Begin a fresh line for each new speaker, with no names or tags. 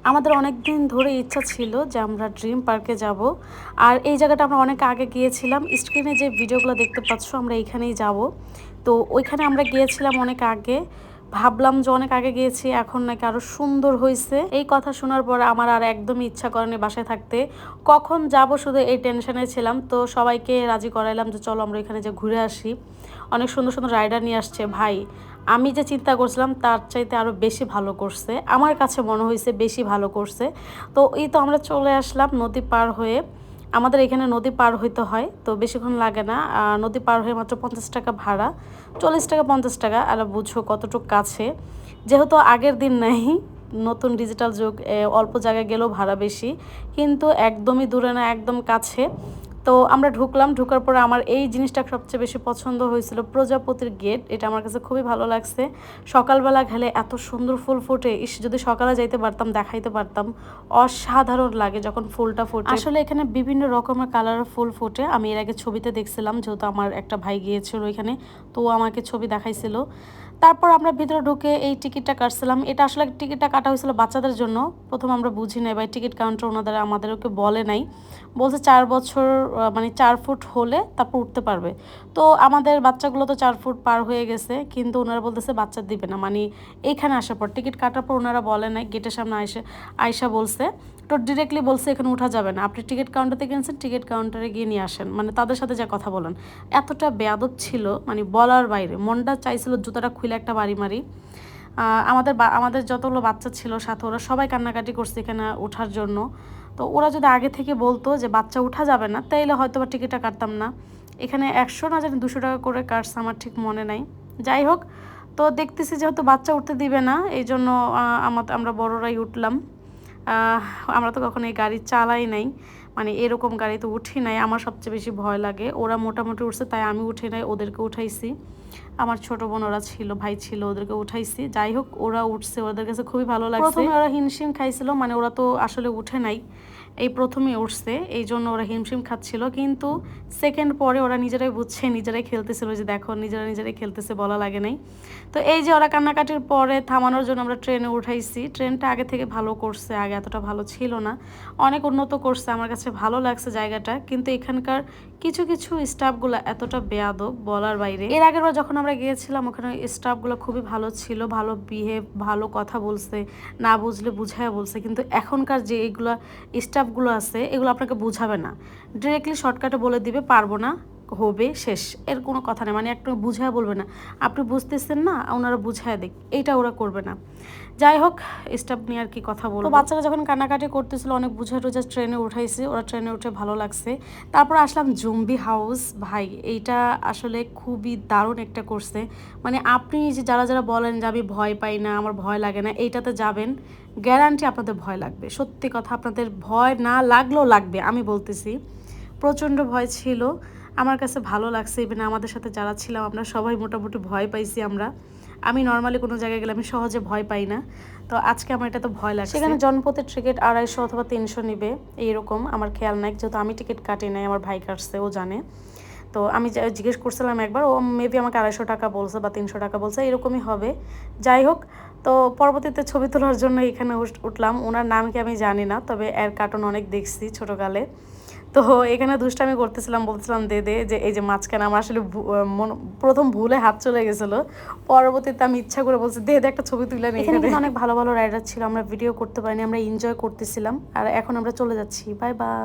আমাদের অনেক দিন ধরে ইচ্ছা ছিল যে আমরা ড্রিম পার্কে যাব। আর এই জায়গাটা আমরা অনেক আগে গিয়েছিলাম। স্ক্রিনে যে ভিডিওগুলো দেখতে পাচ্ছ আমরা এইখানেই যাব। তো ওইখানে আমরা গিয়েছিলাম অনেক আগে। ভাবলাম যে অনেক আগে গিয়েছি, এখন নাকি আরও সুন্দর হয়েছে। এই কথা শোনার পর আমার আর একদমই ইচ্ছা করেনি বাসায় থাকতে। কখন যাব শুধু এই টেনশনে ছিলাম। তো সবাইকে রাজি করাইলাম যে চলো আমরা এখানে যে ঘুরে আসি। অনেক সুন্দর সুন্দর রাইডার নিয়ে আসছে ভাই। আমি যে চিন্তা করছিলাম তার চাইতে আরও বেশি ভালো করছে, আমার কাছে মনে হয়েছে বেশি ভালো করছে। তো এই তো আমরা চলে আসলাম নদী পার হয়ে। আমাদের এখানে নদী পার হইতে হয়, তো বেশিক্ষণ লাগে না। নদী পার হয়ে মাত্র 50 টাকা ভাড়া, 40 টাকা 50 টাকা। আর বুঝো কতটুকু কাছে, যেহেতু আগের দিন নাই, নতুন ডিজিটাল যুগ, অল্প জায়গায় গেলেও ভাড়া বেশি, কিন্তু একদমই দূরে না, একদম কাছে। তো আমরা ঢুকলাম, ঢুকার পরে আমার এই জিনিসটা সবচেয়ে বেশি পছন্দ হয়েছিল, প্রজাপতির গেট। এটা আমার কাছে খুবই ভালো লাগছে। সকালবেলা গেলে এত সুন্দর ফুল ফুটে, যদি সকালে যাইতে পারতাম, দেখাইতে পারতাম। অসাধারণ লাগে যখন ফুলটা ফুটে। আসলে এখানে বিভিন্ন রকমের কালারের ফুল ফুটে। আমি এর আগে ছবিতে দেখছিলাম, যেহেতু আমার একটা ভাই গিয়েছিল ওইখানে, তো আমাকে ছবি দেখাইছিল। তারপর আমরা ভিতরে ঢুকে এই টিকিটটা কাটছিলাম। এটা আসলে টিকিটটা কাটা হয়েছিল বাচ্চাদের জন্য। প্রথম আমরা বুঝি নাই, বা টিকিট কাউন্টার ওনাদের আমাদেরকে বলে নাই। বলছে 4 বছর, মানে 4 ফুট হলে তারপর উঠতে পারবে। তো আমাদের বাচ্চাগুলো তো 4 ফুট পার হয়ে গেছে, কিন্তু ওনারা বলতেছে বাচ্চা দিবে না। মানে এইখানে আসার পর টিকিট কাটার পর ওনারা বলে নাই, গেটের সামনে আয়সা বলছে। তো ডিরেক্টলি বলছে এখানে উঠা যাবে না, আপনি টিকিট কাউন্টারে কিনছেন, টিকিট কাউন্টারে গিয়ে নিয়ে আসেন, মানে তাদের সাথে যা কথা বলেন। এতটা বেয়াদব ছিল, মানে বলার বাইরে। মনটা চাইছিল জুতাটা খুলে একটা বাড়ি মারি। আমাদের যতগুলো বাচ্চা ছিল সাথে, ওরা সবাই কান্নাকাটি করছে এখানে ওঠার জন্য। তো ওরা যদি আগে থেকে বলতো যে বাচ্চা উঠা যাবে না, তাইলে হয়তো বা টিকিটটা কাটতাম না। এখানে 100 না জানি 200 টাকা করে কাটছে, আমার ঠিক মনে নাই। যাই হোক, তো দেখতেছি যেহেতু বাচ্চা উঠতে দিবে না, এই জন্য আমরা বড়রাই উঠলাম। আমরা তো কখনো এই গাড়ি চালাই নাই, মানে এরকম গাড়ি তো উঠি নাই। আমার সবচেয়ে বেশি ভয় লাগে। ওরা মোটামুটি উঠছে, তাই আমি উঠে নাই, ওদেরকে উঠাইছি। আমার ছোট বোন ওরা ছিল, ভাই ছিল, ওদেরকে উঠাইছি। যাই হোক, ওরা উঠছে, ওদের কাছে খুবই ভালো লাগছে। প্রথমে ওরা হিমশিম খাইছিল, মানে ওরা তো আসলে উঠে নাই, এই প্রথমে উঠছে, এই জন্য ওরা হিমশিম খাচ্ছিল। কিন্তু সেকেন্ড পরে ওরা নিজেরাই বুঝছে, নিজেরাই খেলতেছিল, যে দেখো নিজেরাই খেলতেছে, বলা লাগে নাই। তো এই যে ওরা কান্নাকাটির পরে থামানোর জন্য আমরা ট্রেনে উঠাইছি। ট্রেনটা আগে থেকে ভালো করছে, আগে এতটা ভালো ছিল না, অনেক উন্নত করছে। আমার কাছে ভালো লাগছে জায়গাটা, কিন্তু এখানকার কিছু কিছু স্টাফগুলো এতটা বেয়াদব বলার বাইরে। এর আগের বার যখন আমরা গিয়েছিলাম ওখানে স্টাফগুলো খুবই ভালো ছিল, ভালো বিহেভ, ভালো কথা বলছে, না বুঝলে বুঝায় বলছে। কিন্তু এখনকার যে এইগুলো স্টাফগুলো আছে, এগুলো আপনাকে বুঝাবে না, ডিরেক্টলি শর্টকাটে বলে দিবে পারবো না, হবে, শেষ। এর কোনো কথা নেই, মানে একটু বুঝায় বলবে না, আপনি বুঝতেছেন না, ওনারা বুঝায় দেখ, এইটা ওরা করবে না। যাই হোক, স্টাফ নিয়ে আর কি কথা বলবো। তো বাচ্চারা যখন কান্নাকাটি করতেছিল, অনেক বুঝা টুঝা ট্রেনে উঠাইছে, ওরা ট্রেনে উঠে ভালো লাগছে। তারপর আসলাম জম্বি হাউস। ভাই এইটা আসলে খুবই দারুণ একটা করছে। মানে আপনি যে যারা বলেন যে আমি ভয় পাই না, আমার ভয় লাগে না, এইটাতে যাবেন, গ্যারান্টি আপনাদের ভয় লাগবে। সত্যি কথা, আপনাদের ভয় না লাগলেও লাগবে, আমি বলতেছি। প্রচণ্ড ভয় ছিল, আমার কাছে ভালো লাগছে। ইভেন আমাদের সাথে যারা ছিলাম আমরা সবাই মোটামুটি ভয় পাইছি। আমি নর্মালি কোনো জায়গায় গেলে আমি সহজে ভয় পাই না, তো আজকে আমার এটা তো ভয় লাগছে। সেখানে জনপথের টিকিট 250 অথবা 300 নিবে, এইরকম। আমার খেয়াল নাই, যেহেতু আমি টিকিট কাটি নাই, আমার ভাই কাটছে, ও জানে। তো আমি জিজ্ঞেস করছিলাম একবার, ও মেবি আমাকে 250 টাকা বলছে বা 300 টাকা বলছে, এরকমই হবে। যাই হোক, তো পরবর্তীতে ছবি তোলার জন্য এখানে উঠলাম। ওনার নাম কি আমি জানি না, তবে এর কার্টুন অনেক দেখছি ছোটোকালে। তো এখানে দুষ্টামি করতেছিলাম, বলছিলাম দে দে, যে এই যে মাঝখানে আমার আসলে প্রথম ভুলে হাত চলে গেছিলো। পরবর্তীতে আমি ইচ্ছা করে বলছি দে দে একটা ছবি তুলে নিই। এখানে অনেক ভালো ভালো রাইডার ছিল, আমরা ভিডিও করতে পারিনি, আমরা এনজয় করতেছিলাম। আর এখন আমরা চলে যাচ্ছি, বাই বাই।